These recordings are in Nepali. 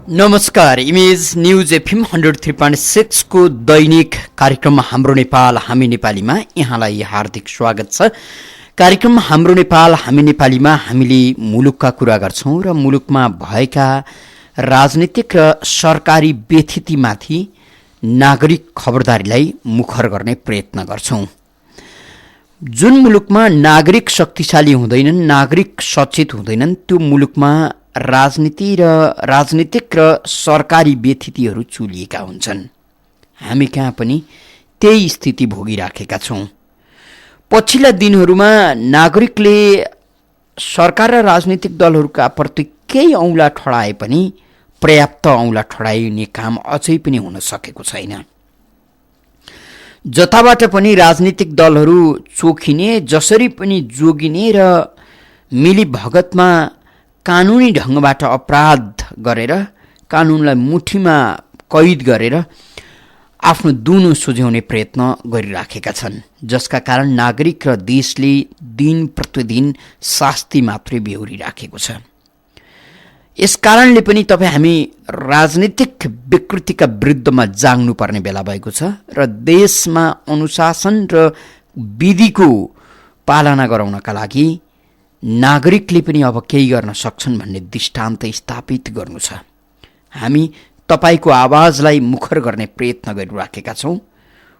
नमस्कार। इमेज न्यूज एफएम 103.6 को दैनिक कार्यक्रम हाम्रो नेपाल हामी नेपालीमा यहाँलाई हार्दिक स्वागत छ। कार्यक्रम हाम्रो नेपाल हामी नेपालीमा हामीले मुलुकका कुरा गर्छौं र मुलुकमा भएका राजनीतिक र सरकारी व्यथितिमाथि नागरिक खबरदारीलाई मुखर गर्ने प्रयत्न गर्छौं। जुन मुलुकमा नागरिक शक्तिशाली हुँदैनन्, नागरिक सचेत हुँदैनन्, त्यो मुलुकमा राजनीतिक र सरकारी व्यथितिहरू चुलिएका हुन्छन्। हामी कहाँ पनि त्यही स्थिति भोगिराखेका छौं। पछिल्ला दिनहरूमा नागरिकले सरकार र राजनीतिक दलहरूका प्रति केही औँला ठडाए पनि पर्याप्त औँला ठडाइने काम अझै पनि हुन सकेको छैन। जताबाट पनि राजनीतिक दलहरू चोखिने, जसरी पनि जोगिने र मिली भगतमा कानुनी ढङ्गबाट अपराध गरेर, कानुनलाई मुठीमा कैद गरेर आफ्नो दुनो सुझ्याउने प्रयत्न गरिराखेका छन्, जसका कारण नागरिक र देशले दिन प्रतिदिन शास्ति मात्रै बेहोरिराखेको छ। यस कारणले पनि हामी राजनीतिक विकृतिका विरुद्धमा जाग्नुपर्ने बेला भएको छ र देशमा अनुशासन र विधिको पालना गराउनका लागि नागरिकले पनि अब केही गर्न सक्छन् भन्ने दृष्टान्त स्थापित गर्नु छ। हामी तपाईको आवाजलाई मुखर गर्ने प्रयत्न गरिराखेका छौं।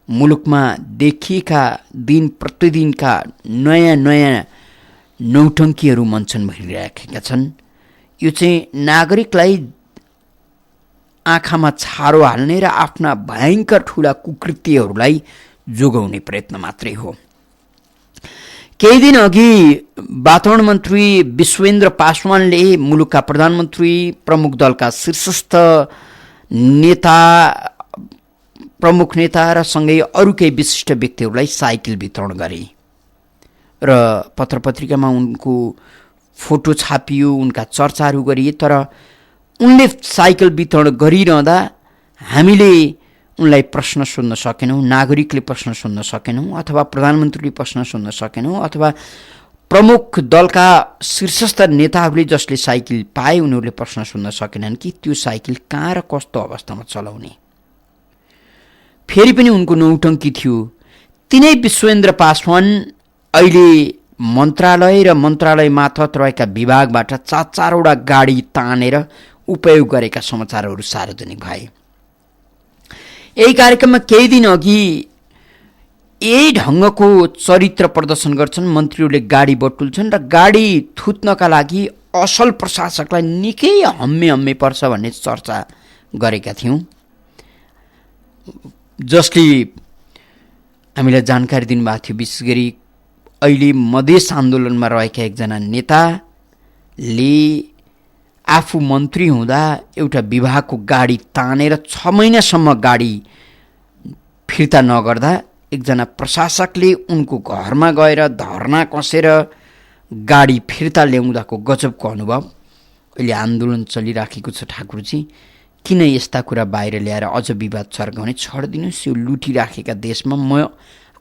मुलुकमा देखिएका दिन प्रतिदिनका नयाँ नयाँ नौटङ्कीहरू मञ्चन भइरहेका छन्। यो चाहिँ नागरिकलाई आँखामा छारो हाल्ने र आफ्ना भयङ्कर ठूला कुकृत्यहरूलाई जोगाउने प्रयत्न मात्रै हो। केही दिन अघि वातावरण मन्त्री विश्वेन्द्र पासवानले मुलुकका प्रधानमन्त्री, प्रमुख दलका शीर्षस्थ नेता, प्रमुख नेता र सँगै अरू केही विशिष्ट व्यक्तिहरूलाई साइकल वितरण गरे र पत्रपत्रिकामा उनको फोटो छापियो, उनका चर्चाहरू गरिए। तर उनले साइकल वितरण गरिरहँदा हामीले उनलाई प्रश्न सोध्न सकेनौँ, नागरिकले प्रश्न सोध्न सकेनौँ, अथवा प्रधानमन्त्रीले प्रश्न सोध्न सकेनौँ, अथवा प्रमुख दलका शीर्षस्थ नेताहरूले जसले साइकल पाए उनीहरूले प्रश्न सोध्न सकेनन् कि त्यो साइकल कहाँ र कस्तो अवस्थामा चलाउने। फेरि पनि उनको नौटङ्की थियो। तिनै विश्वेन्द्र पासवान अहिले मन्त्रालय र मन्त्रालय मार्फत रहेका विभागबाट 4-4वटा गाडी तानेर उपयोग गरेका समाचारहरू सार्वजनिक भए। यही कार्यक्रममा केही दिन अघि यही ढङ्गको चरित्र प्रदर्शन गर्छन्। मन्त्रीहरूले गाडी बटुल्छन् र गाडी थुत्नका लागि असल प्रशासकलाई निकै हम्मे पर्छ भन्ने चर्चा गरेका थियौँ, जसले हामीलाई जानकारी दिनुभएको थियो। विशेष गरी अहिले मधेस आन्दोलनमा रहेका एकजना नेताले आफू मन्त्री हुँदा एउटा विभागको गाडी तानेर 6 महिनासम्म गाडी फिर्ता नगर्दा एकजना प्रशासकले उनको घरमा गएर धर्ना कसेर गाडी फिर्ता ल्याउँदाको गजबको अनुभव अहिले आन्दोलन चलिराखेको छ। ठाकुरजी, किन यस्ता कुरा बाहिर ल्याएर अझ विवाद सर्काउने? छोडिदिनुहोस्। यो लुटिराखेका देशमा म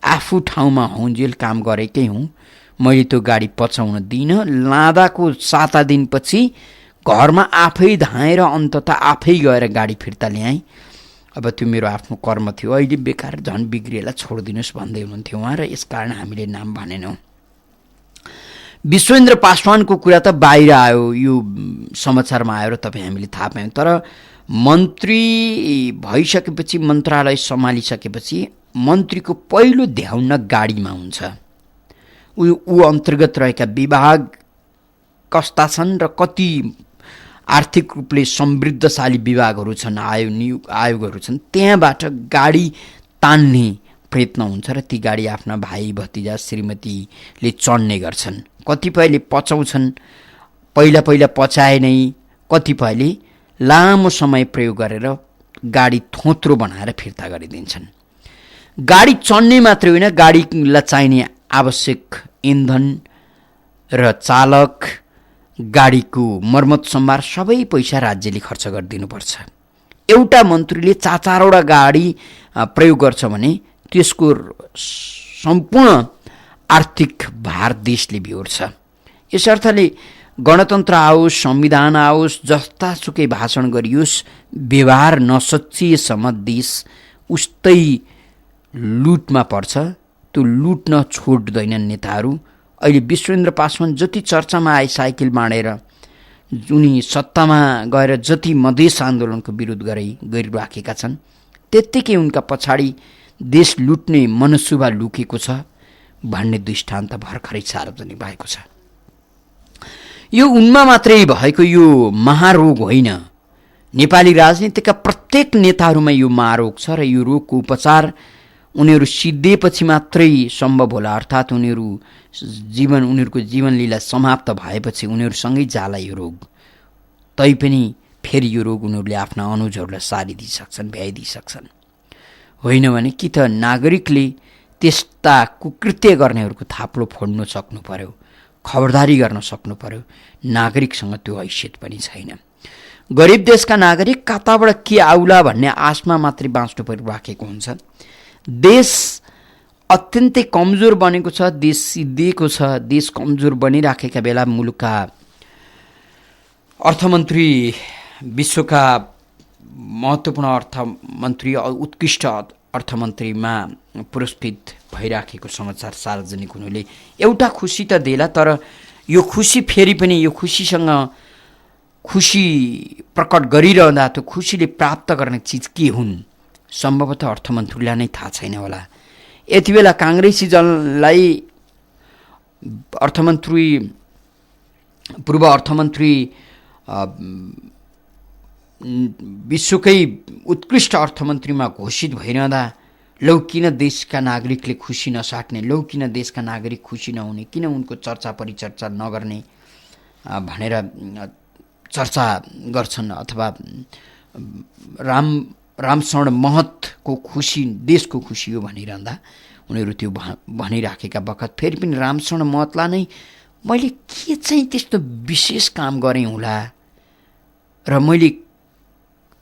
आफू ठाउँमा हुन्जेल काम गरेकै हुँ। मैले त्यो गाडी पचाउन दिइनँ। लाँदाको 7 दिनपछि घरमा आफै धाएर अन्ततः आफै गएर गाडी फिर्ता ल्याएँ। अब त्यो मेरो आफ्नो कर्म थियो। अहिले बेकार झन् बिग्रिएला, छोडिदिनुहोस् भन्दै हुनुहुन्थ्यो उहाँ, र यसकारण हामीले नाम भनेनौँ। विश्वेन्द्र पासवानको कुरा त बाहिर आयो, यो समाचारमा आयो र हामीले थाहा पायौँ। तर मन्त्री भइसकेपछि, मन्त्रालय सम्हालिसकेपछि मन्त्रीको पहिलो ध्यान गाडीमा हुन्छ। ऊ अन्तर्गत रहेका विभाग कस्ता छन् र कति आर्थिक रूपले समृद्धशाली विभागहरू छन्, आयोगहरू छन्, त्यहाँबाट गाडी तान्ने प्रयत्न हुन्छ र ती गाडी आफ्ना भाइ भतिजा श्रीमतीले चढ्ने गर्छन्। कतिपयले पचाउँछन्, पहिला पचाए नै, कतिपयले लामो समय प्रयोग गरेर गाडी थोत्रो बनाएर फिर्ता गरिदिन्छन्। गाडी चढ्ने मात्रै होइन, गाडीलाई चाहिने आवश्यक इन्धन र चालक, गाडीको मर्मत सम्भार सबै पैसा राज्यले खर्च गरिदिनुपर्छ। एउटा मन्त्रीले 4-4वटा गाडी प्रयोग गर्छ भने त्यसको सम्पूर्ण आर्थिक भार देशले बिहोर्छ। यस अर्थले गणतन्त्र आओस्, संविधान आओस्, जस्तासुकै भाषण गरियोस्, व्यवहार नसचिएसम्म देश उस्तै लुटमा पर्छ। त्यो लुट्न छोड्दैनन् नेताहरू। अहिले विश्वेन्द्र पासवान जति चर्चामा आए साइकल बाँडेर, उनी सत्तामा गएर जति मधेस आन्दोलनको विरोध गरिराखेका छन्, त्यत्तिकै उनका पछाडि देश लुट्ने मनसुबा लुकेको छ भन्ने दृष्टान्त भर्खरै सार्वजनिक भएको छ। यो उनमा मात्रै भएको यो महारोग होइन। नेपाली राजनीतिका प्रत्येक नेताहरूमा यो महारोग छ र यो रोगको उपचार उनीहरू सिद्धिएपछि मात्रै सम्भव होला। अर्थात् उनीहरूको जीवन लीला समाप्त भएपछि उनीहरूसँगै जाला यो रोग। तैपनि फेरि यो रोग उनीहरूले आफ्ना अनुजहरूलाई सारिदिइसक्छन्, भ्याइदिइसक्छन्। होइन भने कि त नागरिकले त्यस्ता कुकृत्य गर्नेहरूको थाप्लो फोड्न सक्नु पर्यो, खबरदारी गर्न सक्नु पर्यो। नागरिकसँग त्यो हैसियत पनि छैन। गरिब देशका नागरिक कताबाट के आउला भन्ने आशमा मात्रै बाँच्नु परिराखेको हुन्छ। देश अत्यन्तै कमजोर बनेको छ, देश सिद्धिएको छ। देश कमजोर बनिराखेका बेला मुलुकका अर्थमन्त्री, विश्वका महत्त्वपूर्ण अर्थमन्त्री, उत्कृष्ट अर्थमन्त्रीमा पुरस्कृत भइराखेको समाचार सार्वजनिक हुनुले एउटा खुसी त देला, तर यो खुसी फेरि पनि यो खुसीसँग खुसी प्रकट गरिरहँदा त्यो खुसीले प्राप्त गर्ने चिज के हुन् सम्भवतः अर्थमन्त्रीलाई नै थाहा छैन होला। यति बेला काङ्ग्रेसी जनलाई पूर्व अर्थमन्त्री विश्वकै उत्कृष्ट अर्थमन्त्रीमा घोषित भइरहँदा लौ किन देशका नागरिकले खुसी नसाट्ने, लौ किन देशका नागरिक खुसी नहुने, किन उनको चर्चा परिचर्चा नगर्ने भनेर चर्चा गर्छन्। अथवा रामशरण महतको खुसी देशको खुसी हो भनिरहँदा उनीहरू त्यो भनिराखेका बखत फेरि पनि रामशरण महतलाई नै मैले के चाहिँ त्यस्तो विशेष काम गरेँ होला र मैले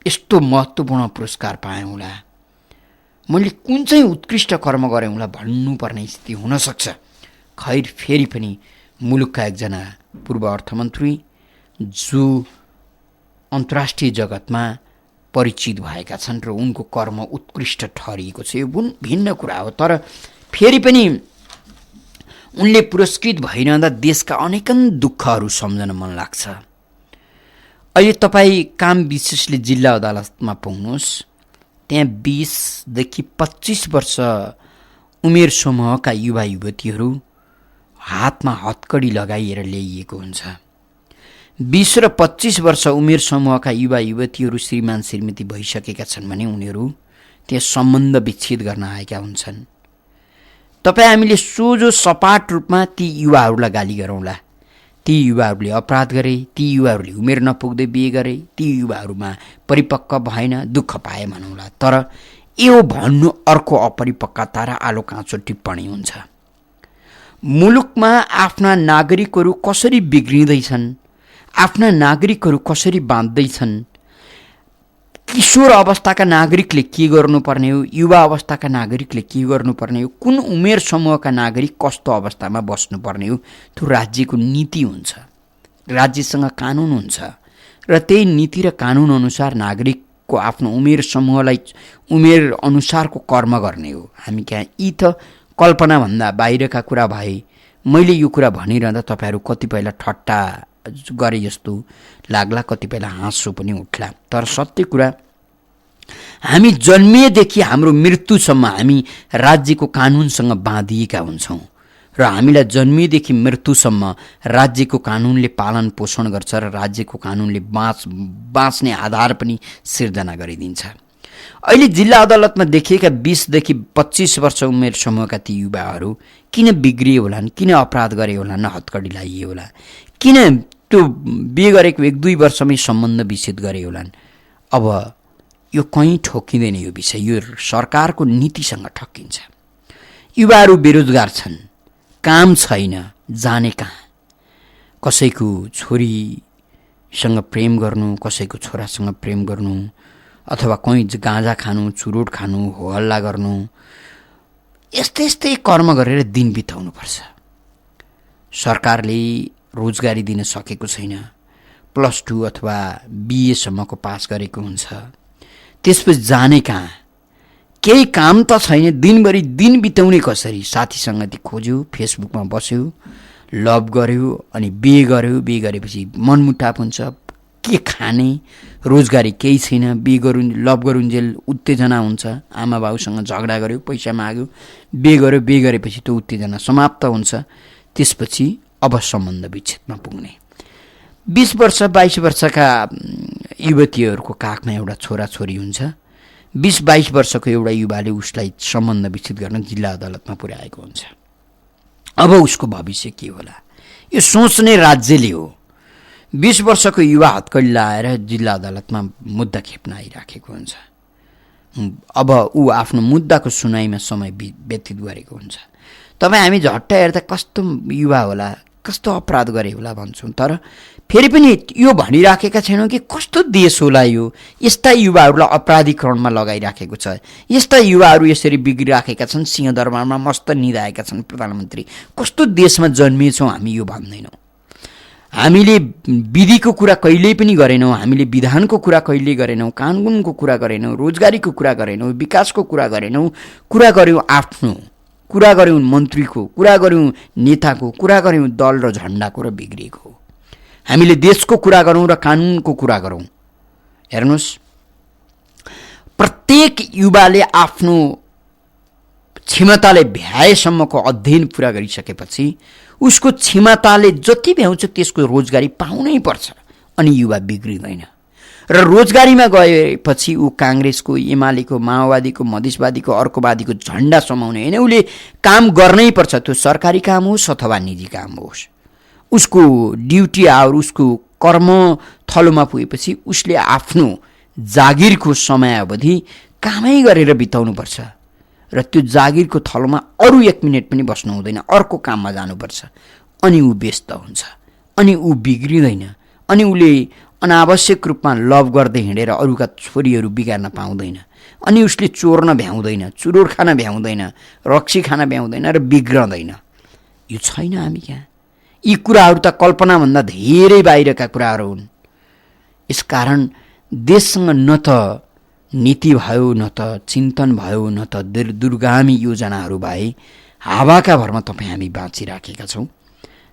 यस्तो महत्त्वपूर्ण पुरस्कार पाएँ होला, मैले कुन चाहिँ उत्कृष्ट कर्म गरेँ होला भन्नुपर्ने स्थिति हुनसक्छ। खैर फेरि पनि मुलुकका एकजना पूर्व अर्थमन्त्री जो अन्तर्राष्ट्रिय जगतमा परिचित भएका छन् र उनको कर्म उत्कृष्ट ठहरिएको छ, यो भिन्न कुरा हो। तर फेरि पनि उनले पुरस्कृत भइरहँदा देशका अनेकन दुःखहरू सम्झन मन लाग्छ। अहिले तपाईँ काम विशेषले जिल्ला अदालतमा पुग्नुहोस्, त्यहाँ 20देखि 25 वर्ष उमेर समूहका युवा युवतीहरू हातमा हतकडी लगाइएर ल्याइएको हुन्छ। 20 र 25 वर्ष उमेर समूहका युवा युवतीहरू श्रीमान श्रीमती भइसकेका छन् भने उनीहरू त्यहाँ सम्बन्ध विच्छेद गर्न आएका हुन्छन्। तपाईँ हामीले सोझो सपाट रूपमा ती युवाहरूलाई गाली गरौँला, ती युवाहरूले अपराध गरे, ती युवाहरूले उमेर नपुग्दै बिहे गरे, ती युवाहरूमा परिपक्व भएन, दुःख पाए भनौँला। तर यो भन्नु अर्को अपरिपक्वता र आलो काँचो टिप्पणी हुन्छ। मुलुकमा आफ्ना नागरिकहरू कसरी बिग्रिँदैछन्, आफ्ना नागरिकहरू कसरी बाँच्दैछन्, किशोर अवस्थाका नागरिकले के गर्नुपर्ने हो, युवा अवस्थाका नागरिकले के गर्नुपर्ने हो, कुन उमेर समूहका नागरिक कस्तो अवस्थामा बस्नुपर्ने हो, त्यो राज्यको नीति हुन्छ, राज्यसँग कानुन हुन्छ र त्यही नीति र कानुन अनुसार नागरिकको आफ्नो उमेर समूहलाई उमेर अनुसारको कर्म गर्ने हो। हामी कहाँ यी त कल्पनाभन्दा बाहिरका कुरा भए मैले यो कुरा भनिरहँदा तपाईँहरू कतिपयलाई ठट्टा गरे जस्तो लाग्ला, कतिपयलाई हाँसो पनि उठ्ला। तर सत्य कुरा हामी जन्मिएदेखि हाम्रो मृत्युसम्म हामी राज्यको कानुनसँग बाँधिएका हुन्छौँ र हामीलाई जन्मिएदेखि मृत्युसम्म राज्यको कानुनले पालन पोषण गर्छ र राज्यको कानुनले बाँच्ने आधार पनि सिर्जना गरिदिन्छ। अहिले जिल्ला अदालतमा देखिएका 20देखि 25 वर्ष उमेर समूहका ती युवाहरू किन बिग्रिए होलान्, किन अपराध गरे होलान्, हतकडी लाइए होला, किन त्यो बिहे गरेको 1-2 वर्षमै सम्बन्ध विच्छेद गरे होलान्। अब यो कहीँ ठोकिँदैन, यो विषय यो सरकारको नीतिसँग ठक्किन्छ। युवाहरू बेरोजगार छन्, काम छैन, जाने कहाँ, कसैको छोरीसँग प्रेम गर्नु, कसैको छोरासँग प्रेम गर्नु, अथवा कहीँ गाँजा खानु, चुरोट खानु, हो हल्ला गर्नु, यस्तै यस्तै कर्म गरेर दिन बिताउनुपर्छ। सरकारले रोजगारी दिन सकेको छैन, +2 अथवा BA सम्मको पास गरेको हुन्छ, त्यसपछि जाने कहाँ, केही काम त छैन, दिनभरि दिन बिताउने कसरी, साथी सङ्गति खोज्यो, फेसबुकमा बस्यो, लभ गर्यो, अनि बिहे गर्यो, बिहे गरेपछि मनमुटाप हुन्छ, के खाने, रोजगारी केही छैन, बिहे गरुन् लभ गरुन्जेल उत्तेजना हुन्छ, आमा बाउसँग झगडा गर्यो, पैसा माग्यो, बिहे गर्यो, बिहे गरेपछि त्यो उत्तेजना समाप्त हुन्छ, त्यसपछि अब सम्बन्ध विच्छेदमा पुग्ने। 20 वर्ष 22 वर्षका युवतीहरूको काखमा एउटा छोराछोरी हुन्छ, 20-22 वर्षको एउटा युवाले उसलाई सम्बन्ध विच्छेद गर्न जिल्ला अदालतमा पुर्याएको हुन्छ। अब उसको भविष्य के होला, यो सोच्ने राज्यले हो। 20 वर्षको युवा हत्कडी लाएर जिल्ला अदालतमा मुद्दा खेप्न आइराखेको हुन्छ। अब ऊ आफ्नो मुद्दाको सुनाइमा समय व्यतीत गरेको हुन्छ। तपाईँ हामी झट्ट हेर्दा कस्तो युवा होला, कस्तो अपराध गरे होला भन्छौँ, तर फेरि पनि यो भनिराखेका छैनौँ कि कस्तो देश होला यो, यस्ता युवाहरूलाई अपराधीकरणमा लगाइराखेको छ, यस्ता युवाहरू यसरी बिग्रिराखेका छन्, सिंहदरबारमा मस्त निधाएका छन् प्रधानमन्त्री। कस्तो देशमा जन्मिएछौँ हामी यो भन्दैनौँ। हामीले विधिको कुरा कहिल्यै पनि गरेनौँ, हामीले विधानको कुरा कहिल्यै गरेनौँ, कानुनको कुरा गरेनौँ, रोजगारीको कुरा गरेनौँ, विकासको कुरा गरेनौँ। कुरा गऱ्यौँ आफ्नो, कुरा गऱ्यौँ मन्त्रीको, कुरा गऱ्यौँ नेताको, कुरा गऱ्यौँ दल र झन्डाको र बिग्रिएको। हामीले देशको कुरा गरौँ र कानुनको कुरा गरौँ। हेर्नुहोस्, प्रत्येक युवाले आफ्नो क्षमताले भ्याएसम्मको अध्ययन पुरा गरिसकेपछि उसको क्षमताले जति भ्याउँछ त्यसको रोजगारी पाउनै पर्छ, अनि युवा बिग्रिँदैन। र रोजगारीमा गएपछि ऊ काङ्ग्रेसको, एमालेको, माओवादीको, मधेसवादीको, अर्कोवादीको झन्डा समाउने होइन, उसले काम गर्नै पर्छ। त्यो सरकारी काम होस् अथवा निजी काम होस्, उसको ड्युटी आवर, उसको कर्म थलोमा पुगेपछि उसले आफ्नो जागिरको समयावधि कामै गरेर बिताउनुपर्छ र त्यो जागिरको थलोमा अरू 1 मिनट पनि बस्नु हुँदैन, अर्को काममा जानुपर्छ। अनि ऊ व्यस्त हुन्छ, अनि ऊ बिग्रिँदैन, अनि उसले अनावश्यक रूपमा लभ गर्दै हिँडेर अरूका छोरीहरू बिगार्न पाउँदैन, अनि उसले चोर्न भ्याउँदैन, चुरोट खान भ्याउँदैन, रक्सी खान भ्याउँदैन र बिग्रँदैन। यो छैन हामी कहाँ। यी कुराहरू त कल्पनाभन्दा धेरै बाहिरका कुराहरू हुन्। यसकारण देशसँग न त नीति भयो, न त चिन्तन भयो, न त दूरगामी योजनाहरू भए, हावाका भरमा तपाईँ हामी बाँचिराखेका छौँ।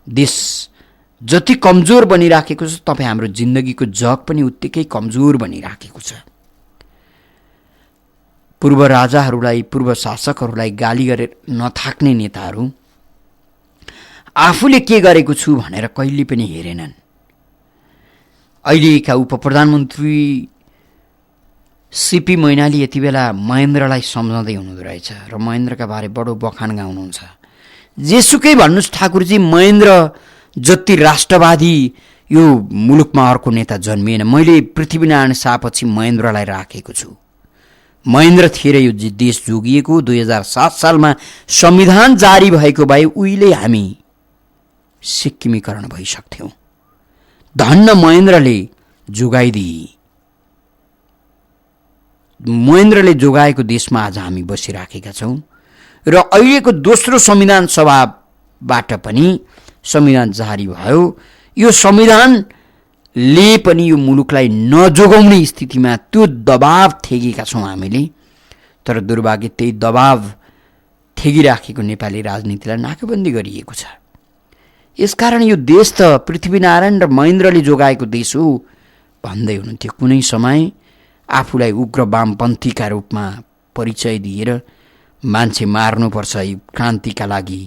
देश जति कमजोर बनिराखेको छ, तपाईँ हाम्रो जिन्दगीको जग पनि उत्तिकै कमजोर बनिराखेको छ। पूर्व राजाहरूलाई, पूर्व शासकहरूलाई गाली गरेर नथाक्ने नेताहरू आफूले के गरेको छु भनेर कहिले पनि हेरेनन्। अहिलेका उपप्रधानमन्त्री सीपी मैनाली यति बेला महेन्द्रलाई सम्झाउँदै हुनुहुँदो रहेछ र महेन्द्रका बारे बडो बखान गाउनुहुन्छ। जेसुकै भन्नुहोस् ठाकुरजी, महेन्द्र जति राष्ट्रवादी यो मुलुकमा अर्को नेता जन्मिएन। मैले पृथ्वीनारायण शाहपछि महेन्द्रलाई राखेको छु। महेन्द्र थिएर यो देश जोगिएको। 2007 सालमा संविधान जारी भएको भए उहिले हामी सिक्किमीकरण भइसक्थ्यौँ। धन्न महेन्द्रले जोगाइदिए, महेन्द्रले जोगाएको देशमा आज हामी बसिराखेका छौँ। र अहिलेको दोस्रो संविधान सभाबाट पनि संविधान जारी भयो। यो संविधानले पनि यो मुलुकलाई नजोगाउने स्थितिमा त्यो दबाव थेगेका छौँ हामीले। तर दुर्भाग्य त्यही दबाव थेगिराखेको नेपाली राजनीतिलाई नाकाबन्दी गरिएको छ। यसकारण यो देश त पृथ्वीनारायण र महेन्द्रले जोगाएको देश हो भन्दै हुनुहुन्थ्यो। कुनै समय आफूलाई उग्र वामपन्थीका रूपमा परिचय दिएर मान्छे मार्नुपर्छ क्रान्तिका लागि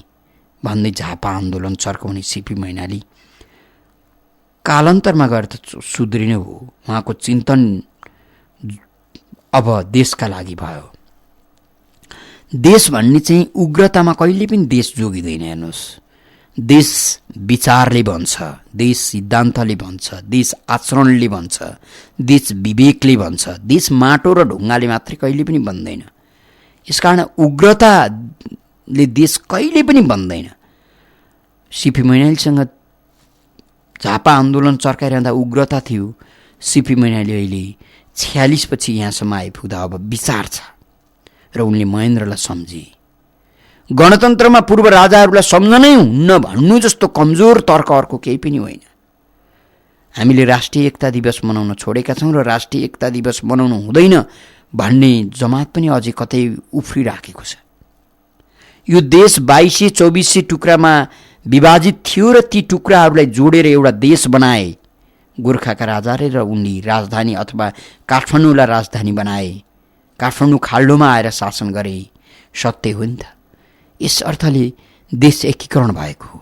भन्दै झापा आन्दोलन चर्काउने सीपी मैनाली कालान्तरमा गएर त सुध्रिनु हो। उहाँको चिन्तन अब देशका लागि भयो। देश भन्ने चाहिँ उग्रतामा कहिले पनि देश जोगिँदैन। हेर्नुहोस्, देश विचारले भन्छ, देश सिद्धान्तले भन्छ, देश आचरणले भन्छ, देश विवेकले भन्छ। देश माटो र ढुङ्गाले मात्रै कहिले पनि बन्दैन। यसकारण उग्रताले देश कहिले पनि बन्दैन। सीपी मैनालीसँग झापा आन्दोलन चर्काइरहँदा उग्रता थियो। सीपी मैनाली अहिले 46 पछि यहाँसम्म आइपुग्दा अब विचार छ र उनले महेन्द्रलाई सम्झे। गणतन्त्रमा पूर्व राजाहरूलाई सम्झनै हुन्न भन्नु जस्तो कमजोर तर्क अर्को केही पनि होइन। हामीले राष्ट्रिय एकता दिवस मनाउन छोडेका छौँ र राष्ट्रिय एकता दिवस मनाउनु हुँदैन भन्ने जमात पनि अझै कतै उफ्रिराखेको छ। यो देश 2200-2400 टुक्रामा विभाजित थियो र ती टुक्राहरूलाई जोडेर एउटा देश बनाए। गोर्खाका राजाले र उनले राजधानी अथवा काठमाडौँलाई राजधानी बनाए, काठमाडौँ खाल्डोमा आएर शासन गरे। सत्य हो नि त। यस अर्थले देश एकीकरण भएको हो।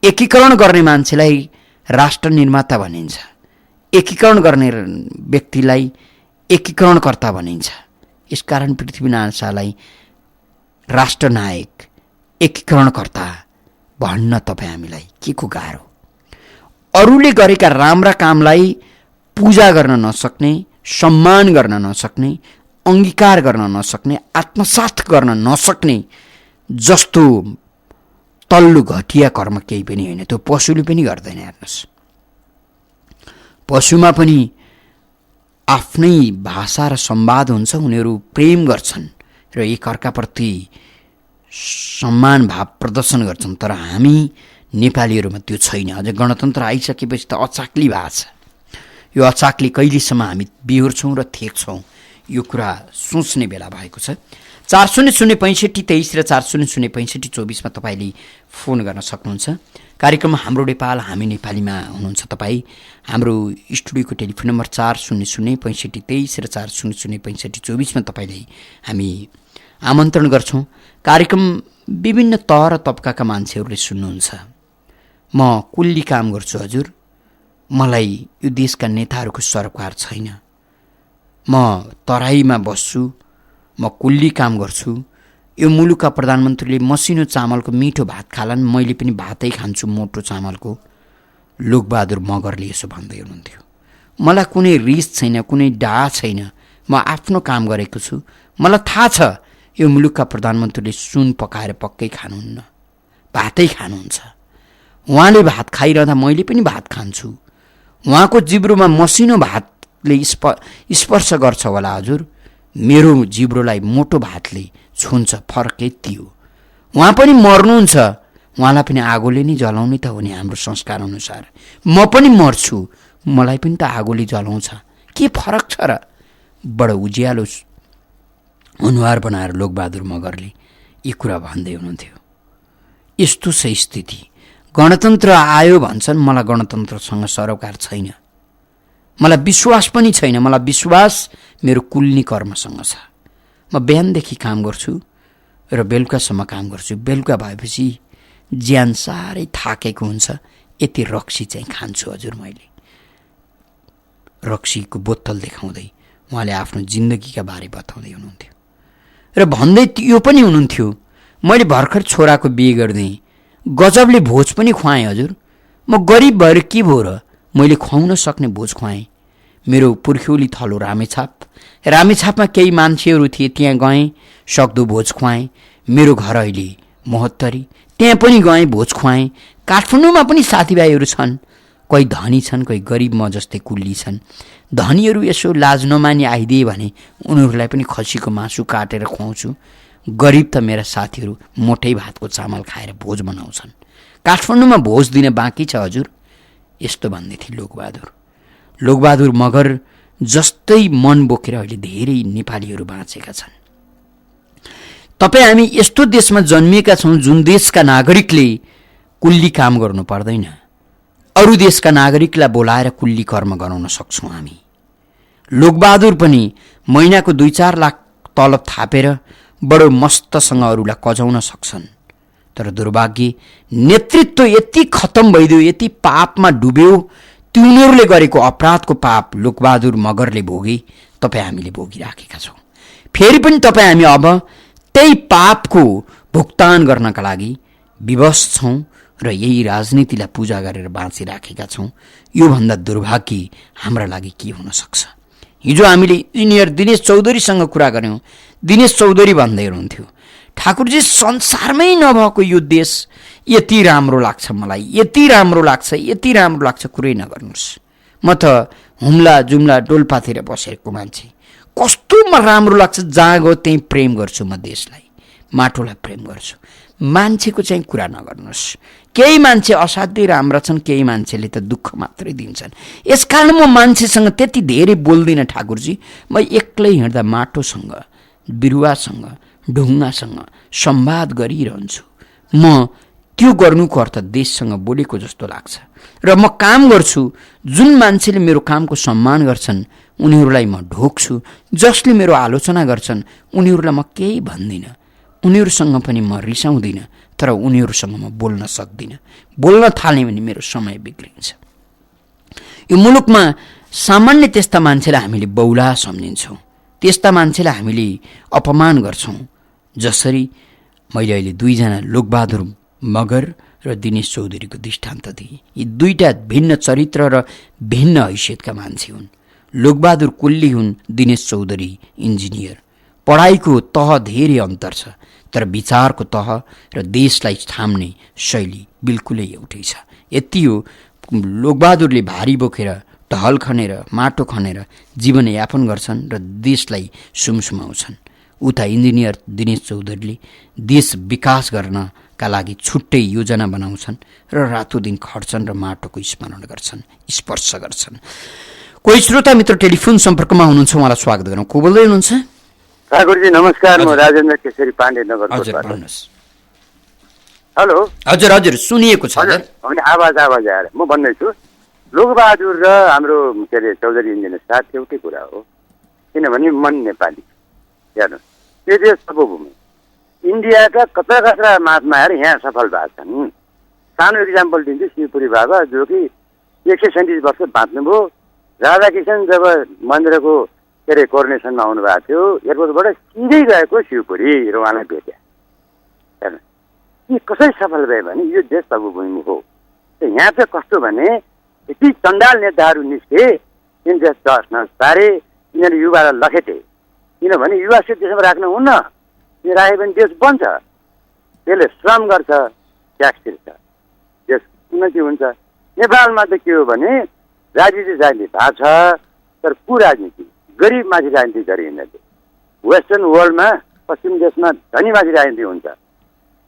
एकीकरण गर्ने मान्छेलाई राष्ट्र निर्माता भनिन्छ, एकीकरण गर्ने व्यक्तिलाई एकीकरणकर्ता भनिन्छ। यसकारण पृथ्वीनारायण शाहलाई राष्ट्रनायक, एकीकरणकर्ता भन्न तपाईँ हामीलाई के को गाह्रो? अरूले गरेका राम्रा कामलाई पूजा गर्न नसक्ने, सम्मान गर्न नसक्ने, अङ्गीकार गर्न नसक्ने, आत्मसात गर्न नसक्ने जस्तो तल्लो घटिया कर्म केही पनि होइन। त्यो पशुले पनि गर्दैन। हेर्नुहोस्, पशुमा पनि आफ्नै भाषा र संवाद हुन्छ। उनीहरू प्रेम गर्छन् र एकअर्काप्रति सम्मान भाव प्रदर्शन गर्छन्। तर हामी नेपालीहरूमा त्यो छैन। अझ गणतन्त्र आइसकेपछि त अचाक्ली भएको छ। यो अचाक्ली कहिलेसम्म हामी बिहोर्छौँ र थेक्छौँ, यो कुरा सोच्ने बेला भएको छ। 40065323 र 40065324 तपाईँले फोन गर्न सक्नुहुन्छ। कार्यक्रम हाम्रो नेपाल हामी नेपालीमा हुनुहुन्छ तपाईँ। हाम्रो स्टुडियोको टेलिफोन नम्बर 40065323 र 40065324 तपाईँलाई हामी आमन्त्रण गर्छौँ। कार्यक्रम विभिन्न तह र तबकाका मान्छेहरूले सुन्नुहुन्छ। म कुल्ली काम गर्छु हजुर, मलाई यो देशका नेताहरूको सरोकार छैन। म तराईमा बस्छु, म कुल्ली काम गर्छु। यो मुलुकका प्रधानमन्त्रीले मसिनो चामलको मिठो भात खालान्, मैले पनि भातै खान्छु मोटो चामलको। लोकबहादुर मगरले यसो भन्दै हुनुहुन्थ्यो। मलाई कुनै रिस छैन, कुनै डाह छैन। म आफ्नो काम गरेको छु। मलाई थाहा छ यो मुलुकका प्रधानमन्त्रीले सुन पकाएर पक्कै खानुहुन्न, भातै खानुहुन्छ। उहाँले भात खाइरहँदा मैले पनि भात खान्छु। उहाँको जिब्रोमा मसिनो भातले स्पर्श गर्छ होला हजुर, मेरो जिब्रोलाई मोटो भातले छुन्छ। फरक यति हो। उहाँ पनि मर्नुहुन्छ, उहाँलाई पनि आगोले नै जलाउने त हो नि हाम्रो संस्कार अनुसार। म पनि मर्छु, मलाई पनि त आगोले जलाउँछ। के फरक छ र? बडो उज्यालो अनुहार बनाएर लोकबहादुर मगरले यी कुरा भन्दै हुनुहुन्थ्यो। यस्तो छ स्थिति। गणतन्त्र आयो भन्छन्, मलाई गणतन्त्रसँग सरोकार छैन। मलाई विश्वास पनि छैन। मलाई विश्वास मेरो कुल्नी कर्मसँग छ। म बिहानदेखि काम गर्छु र बेलुकासम्म काम गर्छु। बेलुका भएपछि ज्यान साह्रै थाकेको हुन्छ। यति रक्सी चाहिँ खान्छु हजुर मैले। रक्सीको बोतल देखाउँदै उहाँले आफ्नो जिन्दगीका बारे बताउँदै हुनुहुन्थ्यो र भन्दै यो पनि हुनुहुन्थ्यो, मैले भर्खर छोराको बिहे गर्दै गजबले भोज पनि खुवाएँ हजुर। म गरिब भएर के भयो र? मैले खुवाउन सक्ने भोज खुवाएँ। मेरो पुर्ख्यौली थलो रामेछाप, रामेछापमा केही मान्छेहरू थिए, त्यहाँ गएँ, सक्दो भोज खुवाएँ। मेरो घर अहिले महोत्तरी, त्यहाँ पनि गएँ, भोज खुवाएँ। काठमाडौँमा पनि साथीभाइहरू छन्, कोही धनी छन्, कोही गरिब म जस्तै कुल्ली छन्। धनीहरू यसो लाज नमानी आइदिए भने उनीहरूलाई पनि खसीको मासु काटेर खुवाउँछु। गरिब त मेरा साथीहरू मोटै भातको चामल खाएर भोज मनाउँछन्। काठमाडौँमा भोज दिन बाँकी छ हजुर। यस्तो भन्दै थिए लोकबहादुर। लोकबहादुर मगर जस्तै मन बोकेर अहिले धेरै नेपालीहरू बाँचेका छन्। तपाईँ हामी यस्तो देशमा जन्मिएका छौँ जुन देशका नागरिकले कुल्ली काम गर्नु पर्दैन। अरू देशका नागरिकलाई बोलाएर कुल्ली कर्म गराउन सक्छौँ हामी। लोकबहादुर पनि महिनाको 2-4 लाख तलब थापेर बडो मस्तसँग अरूलाई कजाउन सक्छन्। तर दुर्भाग्य नेतृत्व यति खत्तम भइदियो, यति पापमा डुब्यो। तिनीहरूले गरेको अपराधको पाप लोकबहादुर मगरले भोगे, तपाईँ हामीले भोगिराखेका छौँ। फेरि पनि तपाईँ हामी अब त्यही पापको भुक्तान गर्नका लागि विवश छौँ र यही राजनीतिलाई पूजा गरेर बाँचिराखेका छौँ। योभन्दा दुर्भाग्य हाम्रा लागि के हुन सक्छ? हिजो हामीले इन्जिनियर दिनेश चौधरीसँग कुरा गऱ्यौँ। दिनेश चौधरी भन्दै हुनुहुन्थ्यो, ठाकुरजी संसारमै नभएको यो देश यति राम्रो लाग्छ मलाई, यति राम्रो लाग्छ, यति राम्रो लाग्छ, कुरै नगर्नुहोस्। म त हुम्ला जुम्ला डोल्पातिर बसेको मान्छे, कस्तो राम्रो लाग्छ, जहाँ गयो त्यहीँ प्रेम गर्छु म देशलाई। माटोलाई प्रेम गर्छु। मान्छेको चाहिँ कुरा नगर्नुहोस्। केही मान्छे असाध्यै राम्रा छन्, केही मान्छेले त दुःख मात्रै दिन्छन्। यसकारण म मान्छेसँग त्यति धेरै बोल्दिनँ ठाकुरजी। म एक्लै हिँड्दा माटोसँग, बिरुवासँग, ढुङ्गासँग संवाद गरिरहन्छु। म त्यो गर्नुको अर्थ देशसँग बोलेको जस्तो लाग्छ। र म काम गर्छु। जुन मान्छेले मेरो कामको सम्मान गर्छन् उनीहरूलाई म ढोक्छु। जसले मेरो आलोचना गर्छन् उनीहरूलाई म केही भन्दिनँ। उनीहरूसँग पनि म रिसाउँदिनँ, तर उनीहरूसँग म बोल्न सक्दिनँ। बोल्न थालेँ भने मेरो समय बिग्रिन्छ। यो मुलुकमा सामान्य त्यस्ता मान्छेलाई हामीले बौला सम्झिन्छौँ। त्यस्ता मान्छेलाई हामीले अपमान गर्छौँ। जसरी मैले अहिले दुईजना लोकबहादुर मगर र दिनेश चौधरीको दृष्टान्त दिएँ। यी दुईटा भिन्न चरित्र र भिन्न हैसियतका मान्छे हुन्। लोकबहादुर कुल्ली हुन्, दिनेश चौधरी इन्जिनियर। पढाइको तह धेरै अन्तर छ, तर विचारको तह र देशलाई थाम्ने शैली बिल्कुलै एउटै छ। यति हो, लोकबहादुरले भारी बोकेर ढल खनेर माटो खनेर जीवनयापन गर्छन् र देशलाई सुमसुमाउँछन्। उता इन्जिनियर दिनेश चौधरीले देश विकास गर्नका लागि छुट्टै योजना बनाउँछन् र रातो दिन खट्छन् र माटोको स्मरण गर्छन्, स्पर्श गर्छन्। कोही श्रोता मित्र टेलिफोन सम्पर्कमा हुनुहुन्छ, उहाँलाई स्वागत गरौँ। को बोल्दै हुनुहुन्छ? ठाकुरजी नमस्कार। म राजेन्द्र केशरी पाण्डे नगरकोटबाट। हेलो। हजुर हजुर, सुनिएको छ। होइन, आवाज आएर म भन्दैछु, लोकबहादुर र हाम्रो के अरे चौधरी इन्जिनियर साथ एउटै कुरा हो। किनभने मन नेपाली। हेर्नु, त्यो देश सर्वभूमि इन्डियाका कता कता महात्माहरू यहाँ सफल भएको छन्। सानो इक्जाम्पल दिन्छु, शिवपुरी बाबा जो कि 137 वर्ष बाँच्नुभयो। राधाकिशन जब मन्दिरको के अरे कोरोनेसनमा आउनुभएको थियो, एयरपोर्टबाट सिधै गएको शिवपुरी र उहाँलाई भेट्या। हेर्नु, यी कसरी सफल भए भने यो देश सर्वभूमि हो। यहाँ चाहिँ कस्तो भने यति चण्डाल नेताहरू निस्के, तिन देश चर्च पारे, यिनीहरू युवालाई लखेटे। किनभने युवा चाहिँ देशमा राख्नु हुन्न, यो राख्यो भने देश बन्छ। त्यसले श्रम गर्छ, ट्याक्स तिर्छ, देश उन्नति हुन्छ। नेपालमा त के हो भने राजनीति भएको छ, तर कुराजनीति गरिबमाथि राजनीति गरे यिनीहरूले। वेस्टर्न वर्ल्डमा पश्चिम देशमा धनीमाथि राजनीति हुन्छ,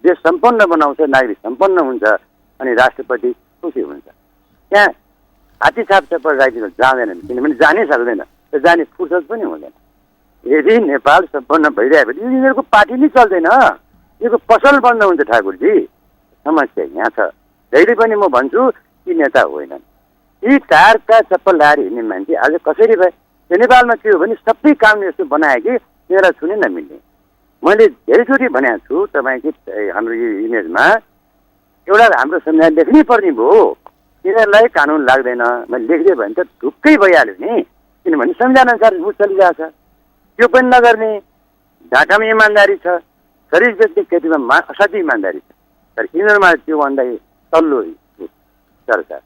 देश सम्पन्न बनाउँछ, नागरिक सम्पन्न हुन्छ, अनि राष्ट्रपति खुसी हुन्छ। त्यहाँ हात्ती छाप चप्पल राजनीति जाँदैनन्, किनभने जानै सक्दैन, जाने फुर्सद पनि हुँदैन। यदि नेपाल सम्पन्न भइरहेको भने यिनीहरूको पार्टी नै चल्दैन, यो पसल बन्द हुन्छ। ठाकुरजी, समस्या यहाँ छ। जहिले पनि म भन्छु कि नेता होइनन्, यी तारका चप्पल लाएर हिँड्ने मान्छे आज कसरी भए। नेपालमा के हो भने सबै कानुन यस्तो बनायो कि यिनीहरूलाई छुनै नमिल्ने। मैले धेरैचोटि भनेको छु तपाईँको हाम्रो यो इमेजमा, एउटा हाम्रो संविधान लेख्नै पर्ने भयो। यिनीहरूलाई कानुन लाग्दैन, मैले लेखिदिएँ भने त ढुक्कै भइहाल्यो नि। किनभने संविधान अनुसार ऊ चलिरहेको छ, त्यो पनि नगर्ने। ढाकामा इमान्दारी छ, शरीर बेच्ने खेतीमा असाध्यै इमान्दारी छ, तर यिनीहरूमा त्योभन्दा तल्लो चर्चा।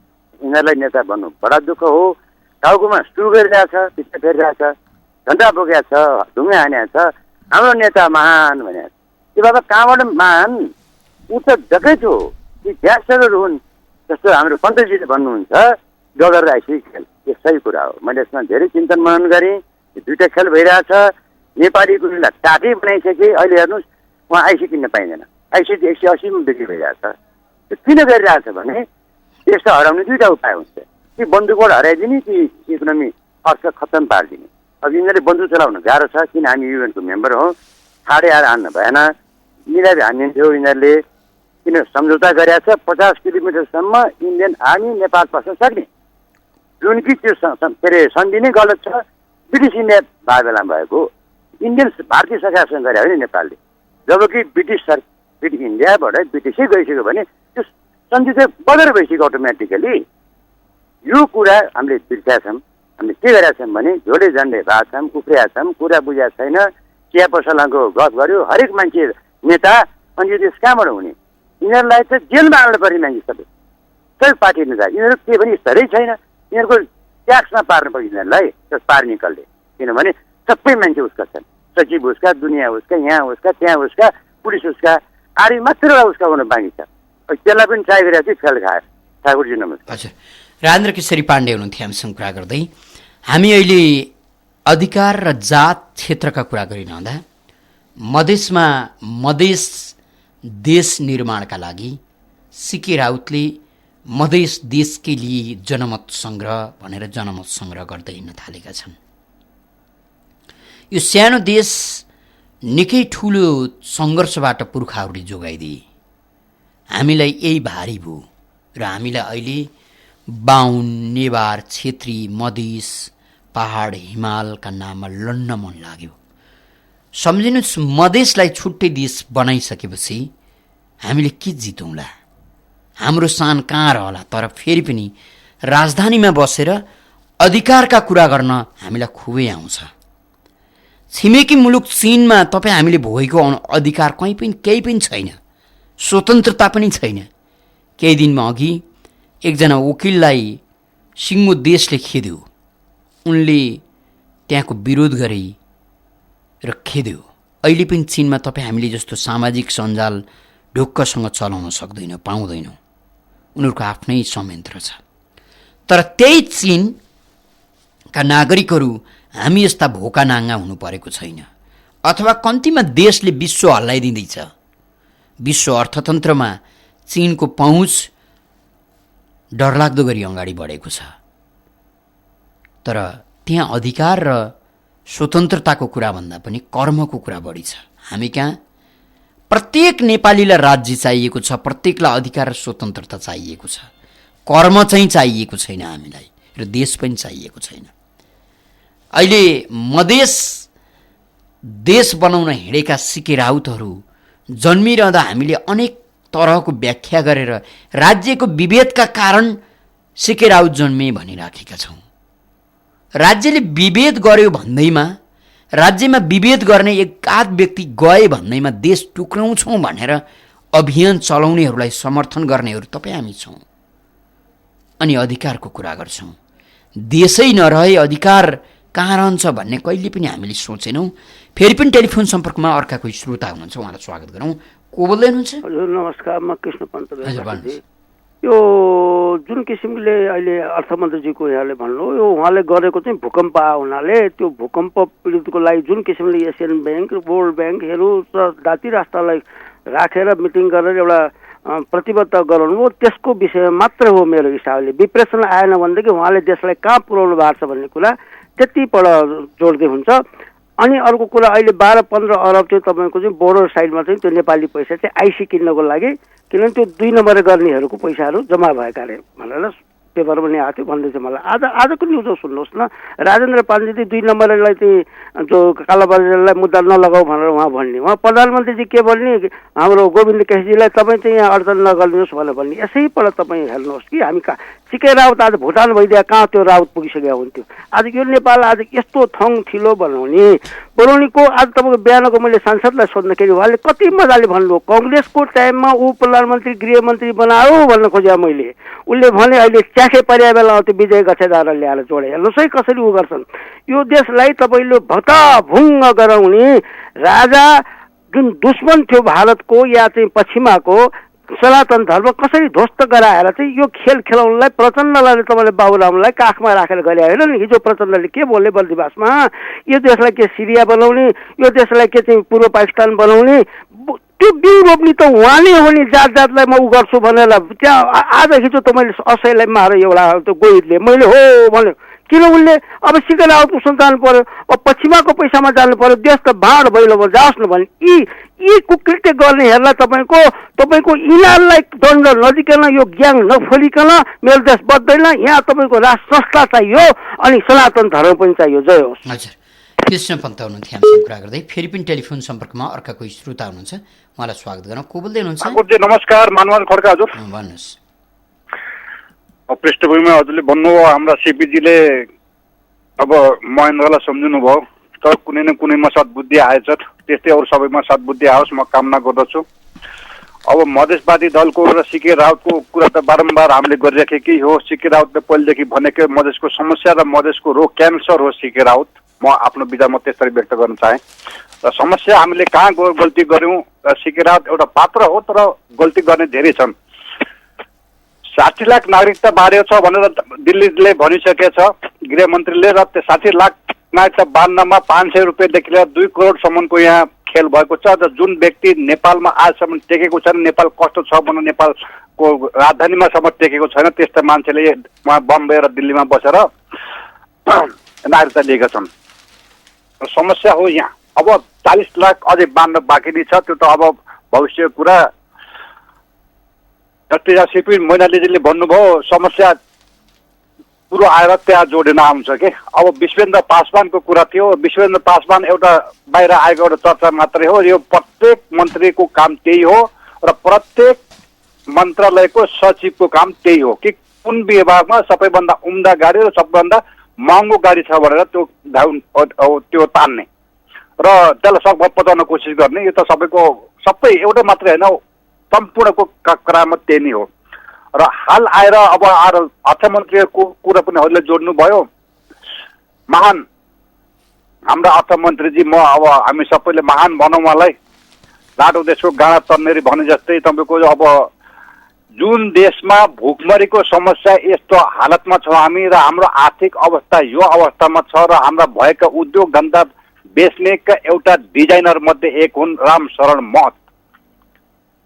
यिनीहरूलाई नेता बन्नु बडा दुःख हो। टाउकोमा सुरु गरिरहेको छ, पिछा फेरिरहेको छ, झन्डा बोकेको छ, ढुङ्गा हानेको छ, हाम्रो नेता महान भनेको छ। त्यो बाबा कहाँबाट महान? ऊ त जग्गै थियो, ती ग्यासहरू हुन्। जस्तो हाम्रो पन्तजीले भन्नुहुन्छ डलर आइसी खेल, यो सही कुरा हो। मैले यसमा धेरै चिन्तन मनन गरेँ। यो दुईवटा खेल भइरहेछ। नेपाली कुरालाई टाटै बनाइसके। अहिले हेर्नुहोस्, उहाँ आइसी किन्न पाइँदैन, आइसी 180 मा बिक्री भइरहेछ। त्यो किन गरिरहेछ भने देशलाई हराउने दुईवटा उपाय हुन्छ, कि बन्दुकबाट हराइदिने, कि इकोनोमी अर्थ खत्तम पारिदिने। अब यिनीहरूले बन्दुक चलाउनु गाह्रो छ, किन हामी युएनको मेम्बर हौँ। छाडे आएर हान्नु भएन, मिलाएर हानिदिन्थ्यो। यिनीहरूले किन सम्झौता गरेको छ, 50 किलोमिटरसम्म इन्डियन आर्मी नेपाल पस्न सक्ने, जुन कि त्यो के अरे सन्धि नै गलत छ। ब्रिटिस इन्डिया भएको बेलामा भएको इन्डियन भारतीय सरकारसँग गरे हो नि नेपालले। जबकि ब्रिटिस इन्डियाबाट ब्रिटिसै गइसक्यो भने त्यो सन्धि चाहिँ बदर भइसक्यो अटोमेटिकली। यो कुरा हामीले बिर्सेका छौँ। हामीले के गरेका छौँ भने झोडे झन्डे भएको छौँ, उफ्रिएका छौँ, कुरा बुझाएको छैन। चिया पसलाको गफ गर्यो हरेक मान्छे नेता, अनि यो देश कहाँबाट हुने? यिनीहरूलाई चाहिँ जेलमा हाल्नु पर्ने मान्छे सबै पार्टी नेता। यिनीहरू के पनि स्तरै छैन, यिनीहरूको ट्याक्समा पार्नु पर्यो यिनीहरूलाई, पार निकल्ने। किनभने सबै मान्छे उसका छन्, सचिव उसका, दुनियाँ उसका, यहाँ उसका, त्यहाँ उसका, पुलिस उसका, आर्मी मात्र उसका हुन बाँकी छ। त्यसलाई पनि ट्राई गरेर चाहिँ फेल खायो। ठाकुरजी नमस्कार। हजुर, राजेन्द्र केशरी पाण्डे हुनुहुन्थ्यो हामीसँग कुरा गर्दै। हामी अहिले अधिकार र जात क्षेत्रका कुरा गरिरहँदा मधेसमा मधेस देश निर्माणका लागि सीके राउतले मधेस देश के लिए जनमत संग्रह भनेर जनमत संग्रह गर्दै हिँड्न थालेका छन्। यो सानो देश निकै ठुलो सङ्घर्षबाट पुर्खाहरूले जोगाइदिए। हामीलाई यही भारी भयो र हामीलाई अहिले बाहुन, नेवार, छेत्री, मधेस, पहाड, हिमालका नाममा लड्न मन लाग्यो। सम्झिनुहोस्, मधेसलाई छुट्टै देश बनाइसकेपछि हामीले के जितौँला? हाम्रो सान कहाँ रहला? तर फेरि पनि राजधानीमा बसेर अधिकारका कुरा गर्न हामीलाई खुबै आउँछ। छिमेकी मुलुक चीनमा तपाईँ हामीले भोगेको अधिकार केही पनि छैन, स्वतन्त्रता पनि छैन। केही दिनमा अघि एकजना वकिललाई सिङ्गो देशले खेद्यो, उनले त्यहाँको विरोध गरे र खेद्यो। अहिले पनि चीनमा तपाईँ हामीले जस्तो सामाजिक सञ्जाल ढुक्कसँग चलाउन सक्दैनौँ, पाउँदैनौँ। उनीहरूको आफ्नै संयन्त्र छ। तर त्यही चीनका नागरिकहरू हामी यस्ता भोका नाङ्गा हुनु परेको छैन, अथवा कम्तीमा देशले विश्व हल्लाइदिँदैछ। विश्व अर्थतन्त्रमा चीनको पहुँच डरलाग्दो गरी अगाडि बढेको छ। तर त्यहाँ अधिकार र स्वतन्त्रताको कुराभन्दा पनि कर्मको कुरा बढी छ। हामी कहाँ प्रत्येक नेपालीलाई राज्य चाहिएको छ, प्रत्येकलाई अधिकार र स्वतन्त्रता चाहिएको छ। कर्म चाहिँ चाहिएको छैन हामीलाई, र देश पनि चाहिएको छैन। अहिले मधेस देश बनाउन हिँडेका सीके राउतहरू जन्मिरहँदा हामीले अनेक तरहको व्याख्या गरेर राज्यको विभेदका कारण सीके राउत जन्मे भनिराखेका छौँ। राज्यले विभेद गर्यो भन्दैमा, राज्यमा विभेद गर्ने एकाध व्यक्ति गए भन्दैमा देश टुक्राउँछौँ भनेर अभियान चलाउनेहरूलाई समर्थन गर्नेहरू तपाईँ हामी छौँ। अनि अधिकारको कुरा गर्छौँ। देशै नरहे अधिकार कहाँ रहन्छ भन्ने कहिले पनि हामीले सोचेनौँ। फेरि पनि टेलिफोन सम्पर्कमा अर्का कोही श्रोता हुनुहुन्छ, उहाँलाई स्वागत गरौँ। को बोल्दै हुनुहुन्छ? हजुर नमस्कार, म कृष्ण पन्त। हजुर भन्नुहोस्। यो जुन किसिमले अहिले अर्थमन्त्रीजीको यहाँले भन्नु, यो उहाँले गरेको चाहिँ भूकम्प आयो हुनाले त्यो भूकम्प पीडितको लागि जुन किसिमले एसियन ब्याङ्क, वर्ल्ड ब्याङ्कहरू र जाति राष्ट्रलाई राखेर मिटिङ गरेर एउटा प्रतिबद्ध गराउनु हो, त्यसको विषयमा मात्र हो मेरो हिसाबले। विप्रेसन आएन भनेदेखि उहाँले देशलाई कहाँ पुर्याउनु भएको छ भन्ने कुरा त्यतिपल्ट जोड्दै हुन्छ। अनि अर्को कुरा, अहिले 12-15 अरब चाहिँ तपाईँको चाहिँ बोर्डर साइडमा चाहिँ त्यो नेपाली पैसा चाहिँ आइसी किन्नको लागि, किनभने त्यो 2 नम्बर गर्नेहरूको पैसाहरू जम्मा भएका अरे भनेर पेपर पनि आएको थियो भन्दै थियो मलाई। आजको न्युज सुन्नुहोस् न, राजेन्द्र पाण्डेजी 2 नम्बरलाई चाहिँ जो कालाबाजारीलाई मुद्दा नलगाऊ भनेर उहाँ भन्ने, उहाँ प्रधानमन्त्रीजी के भन्ने, हाम्रो गोविन्द केसीजीलाई तपाईँ चाहिँ यहाँ अडचन नगर्नुहोस् भनेर भन्ने। यसैपल्ट तपाईँ हेर्नुहोस् कि हामी कहाँ सिके राउत आज भुटान भइदिए कहाँ त्यो राउत पुगिसकेको हुन्थ्यो। आज यो नेपाल आज यस्तो थङ ठिलो बनाउनेको आज तपाईँको बिहानको मैले सांसदलाई सोध्दाखेरि उहाँले कति मजाले भन्नुभयो, कङ्ग्रेसको टाइममा ऊ प्रधानमन्त्री गृहमन्त्री बनाऊ भन्न खोजेँ मैले। उसले भने अहिले च्याखे पर्या बेला त्यो विजय गच्छेदार ल्याएर जोडे। हेर्नुहोस् है कसरी उ गर्छन्। यो देशलाई तपाईँले भत्ताभुङ्ग गराउने राजा जुन दुश्मन थियो भारतको या चाहिँ पश्चिमाको सनातन धर्म कसरी ध्वस्त गराएर चाहिँ यो खेल खेलाउनलाई प्रचण्डलाई तपाईँले बाबुरामलाई काखमा राखेर गरे होइन नि। हिजो प्रचण्डले के बोले बर्दिवासमा, यो देशलाई के सिरिया बनाउने, यो देशलाई के चाहिँ पूर्व पाकिस्तान बनाउने, त्यो बिउ रोप्ने त उहाँले हो नि। जात जातलाई म उ गर्छु भनेर त्यहाँ आज हिजो त मैले असैलाई मारे एउटा त्यो गोहितले, मैले हो भन्यो। किन उसले अब सिके राउतको सन्तान पर्यो, अब पश्चिमाको पैसामा जानु पर्यो, देश त भाँड भैलोमा जाओस् न भने यी कुकृत्य गर्नेहरूलाई तपाईँको यिनीहरूलाई दण्ड नदिकन, यो ग्याङ नफोलिकन मेरो देश बढ्दैन। यहाँ तपाईँको राष्ट्र संस्था चाहियो अनि सनातन धर्म पनि चाहियो। जय होस्। हजुर, कृष्ण पन्त हुनुहुन्थ्यो हामीसँग कुरा गर्दै। फेरि पनि टेलिफोन सम्पर्कमा अर्का कोही श्रोता हुनुहुन्छ, उहाँलाई स्वागत गरौँ। को बोल्दै हुनुहुन्छ? नमस्कार, मानवान खड्का हजुर। भन्नुहोस्। पृष्ठभूमिमा हजुरले भन्नुभयो, हाम्रा सिपीजीले अब महेन्द्रलाई सम्झिनु भयो, तर कुनै न कुनैमा सद्बुद्धि आएछ, त्यस्तै अरू सबैमा सद्बुद्धि आओस् म कामना गर्दछु। अब मधेसवादी दलको र सिके राउतको कुरा त बारम्बार हामीले गरिराखेकै हो। सिके राउतले पहिलेदेखि भनेको मधेसको समस्या र मधेसको रोग क्यान्सर हो सिके राउत। म आफ्नो विचारमा त्यसरी व्यक्त गर्न चाहेँ। र समस्या हामीले कहाँ गल्ती गऱ्यौँ, सिके राउत एउटा पात्र हो तर गल्ती गर्ने धेरै छन्। 60 लाख नागरिकता बाँडेको छ भनेर दिल्लीले भनिसकेको छ गृहमन्त्रीले, र त्यो 60 लाख नागरिकता बाँड्नमा 500 रुपियाँदेखि लिएर 2 करोडसम्मको यहाँ खेल भएको छ र जुन व्यक्ति नेपालमा आजसम्म टेकेको छैन, नेपाल कस्तो छ भनेर नेपालको राजधानीमासम्म टेकेको छैन, त्यस्ता मान्छेले बम्बई र दिल्लीमा बसेर नागरिकता लिएका छन्। समस्या हो यहाँ। अब 40 लाख अझै बाँड्न बाँकी नै छ, त्यो त अब भविष्यको कुरा। जस्तै सिपी मैनालीजीले भन्नुभयो समस्या पुरो आएर त्यहाँ जोडेन आउँछ के। अब विश्वेन्द्र पासवानको कुरा थियो, विश्वेन्द्र पासवान एउटा बाहिर आएको एउटा चर्चा मात्रै हो। यो प्रत्येक मन्त्रीको काम त्यही हो र प्रत्येक मन्त्रालयको सचिवको काम त्यही हो कि कुन विभागमा सबैभन्दा उम्दा गाडी र सबैभन्दा महँगो गाडी छ भनेर त्यो तान्ने र त्यसलाई सकभर पचाउन कोसिस गर्ने। यो त सबै एउटा मात्रै होइन, सम्पूर्णको करामत त्यही नै हो। र हाल आएर अब अर्थमन्त्रीको कुरा पनि हजुरले जोड्नुभयो। महान हाम्रा अर्थमन्त्रीजी, म अब हामी सबैले महान भनौँ उहाँलाई। लाटो देशको गाँडा तन्नेरी भने जस्तै तपाईँको अब जुन देशमा भुखमरीको समस्या यस्तो हालतमा छ हामी र हाम्रो आर्थिक अवस्था यो अवस्थामा छ र हाम्रा भएका उद्योग धन्दा बेच्नेका एउटा डिजाइनर मध्ये एक हुन् रामशरण महत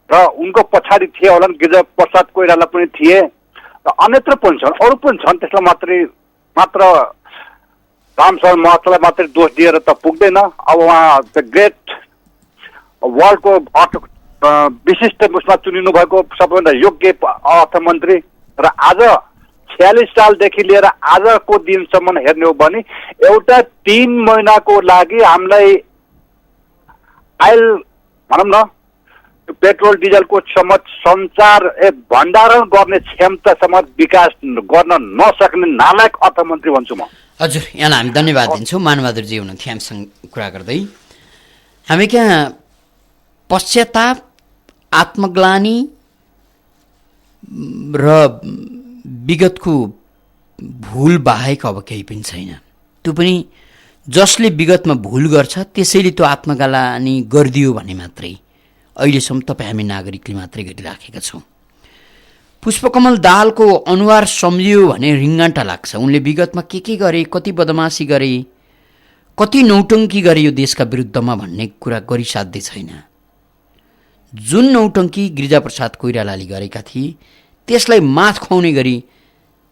र उनको पछाडि थिए होला गिरिजा प्रसाद कोइराला पनि थिए र अन्यत्र पनि छन्, अरू पनि छन्। त्यसलाई मात्र रामशरण महतलाई मात्रै दोष दिएर त पुग्दैन। अब उहाँ द ग्रेट वर्ल्डको विशिष्ट उसमा चुनिनु भएको सबैभन्दा योग्य अर्थमन्त्री र आज 46 सालदेखि लिएर आजको दिनसम्म हेर्ने हो भने एउटा 3 महिनाको लागि हामीलाई भनौँ न पेट्रोल डिजलको भण्डारण गर्ने क्षमतासम्म विकास गर्न नसक्ने नालायक अर्थमन्त्री भन्छु म। हजुर, यहाँलाई हामी धन्यवाद दिन्छौँ। मानबहादुरजी हुनुहुन्थ्यो हामीसँग कुरा गर्दै। हामी कहाँ पश्चाताप, आत्मग्लानी र विगतको भुल बाहेक अब केही पनि छैन। त्यो पनि जसले विगतमा भुल गर्छ त्यसैले त्यो आत्मग्लानी गरिदियो भने मात्रै अहिलेसम्म तपाईँ हामी नागरिकले मात्रै गरिराखेका छौँ। पुष्पकमल दाहालको अनुहार सम्झियो भने रिङ्गाटा लाग्छ। उनले विगतमा के गरे, कति बदमासी गरे, कति नौटङ्की गरे यो देशका विरुद्धमा भन्ने कुरा गरिसाध्य छैन। जुन नौटङ्की गिरिजाप्रसाद कोइरालाले गरेका थिए त्यसलाई माथ खुवाउने गरी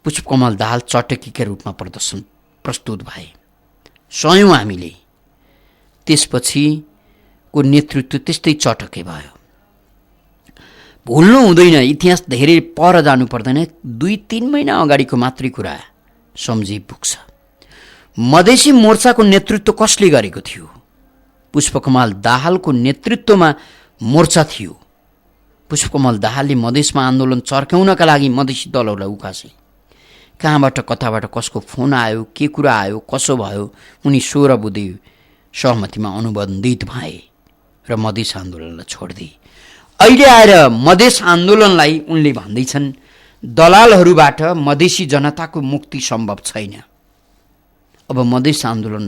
पुष्पकमल दाहाल चटकीका रूपमा प्रस्तुत भए। सयौँ हामीले त्यसपछिको नेतृत्व त्यस्तै चटके भयो। भुल्नु हुँदैन, इतिहास धेरै पर जानु पर्दैन, 2-3 महिना अगाडिको मात्रै कुरा सम्झि पुग्छ। मधेसी मोर्चाको नेतृत्व कसले गरेको थियो? पुष्पकमल दाहालको नेतृत्वमा मोर्चा थियो। पुष्पकमल दाहालले मधेसमा आन्दोलन चर्काउनका लागि मधेसी दलहरूलाई उकासे। कहाँबाट कताबाट कसको फोन आयो, के कुरा आयो, कसो भयो, उनी 16 बुँदे सहमतिमा अनुबन्धित भए र मधेस आन्दोलनलाई छोडिदिए। अहिले आएर मधेस आन्दोलनलाई उनले भन्दैछन् दलालहरूबाट मधेसी जनताको मुक्ति सम्भव छैन। अब मधेस आन्दोलन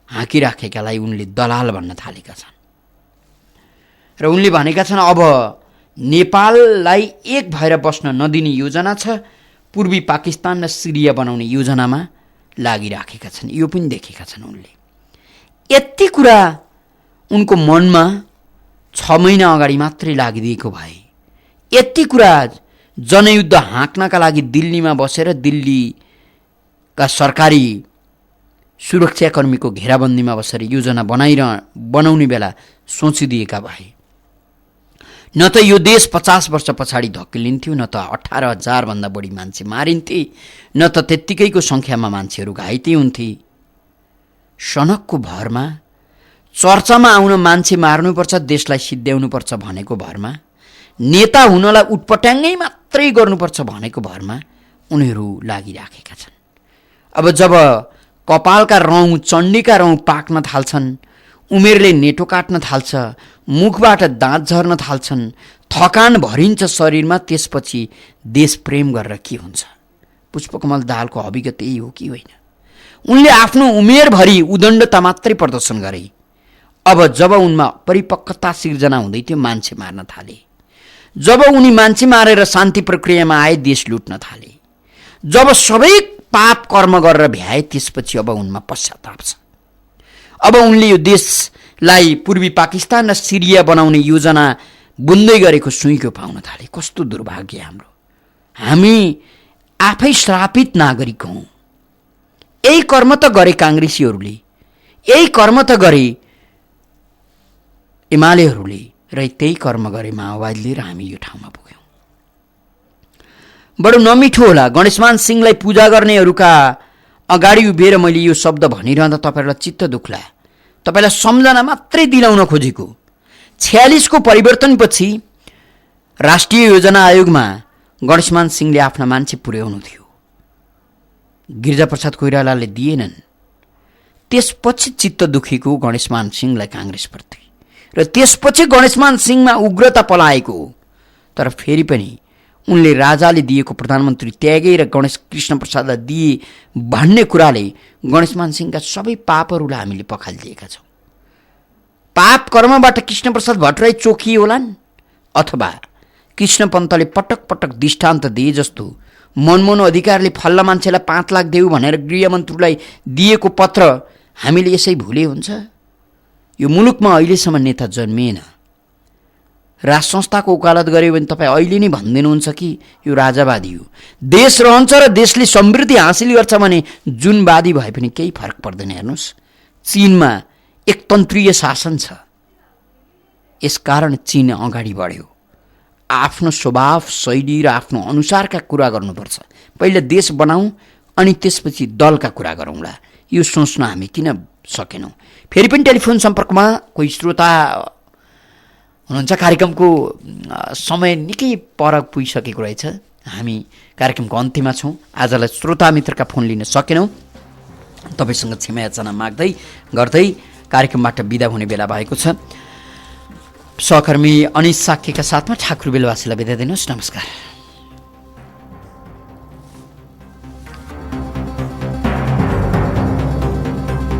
हाँकिराखेकालाई उनले दलाल भन्न थालेका छन् र उनले भनेका छन् अब नेपाललाई एक भएर बस्न नदिने योजना छ। पूर्वी पाकिस्तान र सिरिया बनाउने योजनामा लागिराखेका छन्। यो पनि देखेका छन् उनले। यति कुरा उनको मनमा 6 महिना अगाडि मात्रै लागिदिएको भए, यति कुरा जनयुद्ध हाँक्नका लागि दिल्लीमा बसेर दिल्लीका सरकारी सुरक्षाकर्मीको घेराबन्दीमा बसेर योजना बनाउने बेला सोचिदिएका भए न त यो देश 50 वर्ष पछाडि धक्किलिन्थ्यो, न त 18,000 भन्दा बढी मान्छे मारिन्थे, न त त्यत्तिकैको सङ्ख्यामा मान्छेहरू घाइते हुन्थे। सनकको भरमा, चर्चामा आउन मान्छे मार्नुपर्छ, देशलाई सिद्ध्याउनुपर्छ भनेको भरमा, नेता हुनलाई उटपट्याङ्गै मात्रै गर्नुपर्छ भनेको भरमा उनीहरू लागिराखेका छन्। अब जब कपालका रौँ, चण्डीका रौँ पाक्न थाल्छन्, उमेरले नेटो काट्न थाल्छ, मुखबाट दाँत झर्न थाल्छन्, थकान भरिन्छ शरीरमा, त्यसपछि देश प्रेम गरेर के हुन्छ? पुष्पकमल दाहालको अभिगत यही हो कि होइन? उनले आफ्नो उमेरभरि उदण्डता मात्रै प्रदर्शन गरे। अब जब उनमा परिपक्वता सिर्जना हुँदै थियो, मान्छे मार्न थाले। जब उनी मान्छे मारेर शान्ति प्रक्रियामा आए, देश लुट्न थाले। जब सबै पाप कर्म गरेर भ्याए, त्यसपछि अब उनमा पश्चाताप छ। अब उनले यो देश लाई पूर्वी पाकिस्तान र सिरिया बनाउने योजना बुन्दै गरेको सुइँको पाउन थाले। कस्तो दुर्भाग्य हाम्रो। हामी आफै श्रापित नागरिक हौँ। यही कर्म त गरे काङ्ग्रेसीहरूले, यही कर्म त गरे एमालेहरूले, र त्यही कर्म गरे माओवादीले, र हामी यो ठाउँमा पुग्यौँ। बडो नमिठो होला गणेशमान सिंहलाई पूजा गर्नेहरूका अगाडि उभिएर मैले यो शब्द भनिरहँदा तपाईँहरूलाई चित्त दुख्ला। तपाईँलाई सम्झना मात्रै दिलाउन खोजेको। 46 को परिवर्तनपछि राष्ट्रिय योजना आयोगमा गणेशमान सिंहले आफ्ना मान्छे पुर्याउनु थियो, गिरिजाप्रसाद कोइरालाले दिएनन्। त्यसपछि चित्त दुखेको गणेशमान सिंहलाई काङ्ग्रेसप्रति, र त्यसपछि गणेशमान सिंहमा उग्रता पलाएको हो। तर फेरि पनि उनले राजाले दिएको प्रधानमन्त्री त्यागेर गणेश कृष्ण प्रसादलाई दिए भन्ने कुराले गणेशमान सिंहका सबै पापहरूलाई हामीले पखालिदिएका छौँ। पाप कर्मबाट कृष्णप्रसाद भट्टराई चोखिए होलान्, अथवा कृष्ण पन्तले पटक पटक दृष्टान्त दिए जस्तो मनमोहन अधिकारीले फल्ला मान्छेलाई 5 लाख देऊ भनेर गृहमन्त्रीलाई दिएको पत्र हामीले यसै भुले हुन्छ? यो मुलुकमा अहिलेसम्म नेता जन्मिएन। राज संस्थाको वकालत गर्यो भने तपाईँ अहिले नै भनिदिनुहुन्छ कि यो राजावादी हो। देश रहन्छ र देशले समृद्धि हासिल गर्छ भने जुनवादी भए पनि केही फरक पर्दैन। हेर्नुहोस्, चीनमा एकतन्त्रीय शासन छ, यसकारण चीन अगाडि बढ्यो। आफ्नो स्वभाव शैली र आफ्नो अनुसारका कुरा गर्नुपर्छ। पहिले देश बनाऊ अनि त्यसपछि दलका कुरा गरौँला। यो सोच्न हामी किन सकेनौँ? फेरि पनि टेलिफोन सम्पर्कमा कोही श्रोता हुनुहुन्छ। कार्यक्रमको समय निकै पर पुगिसकेको रहेछ। हामी कार्यक्रमको अन्त्यमा छौँ। आजलाई श्रोता मित्रका फोन लिन सकेनौँ। तपाईँसँग क्षमा याचना माग्दै गर्दै कार्यक्रमबाट बिदा हुने बेला भएको छ। सहकर्मी अनिश साक्यका साथमा ठाकुर बेलवासीलाई बिदा दिनुहोस्। नमस्कार।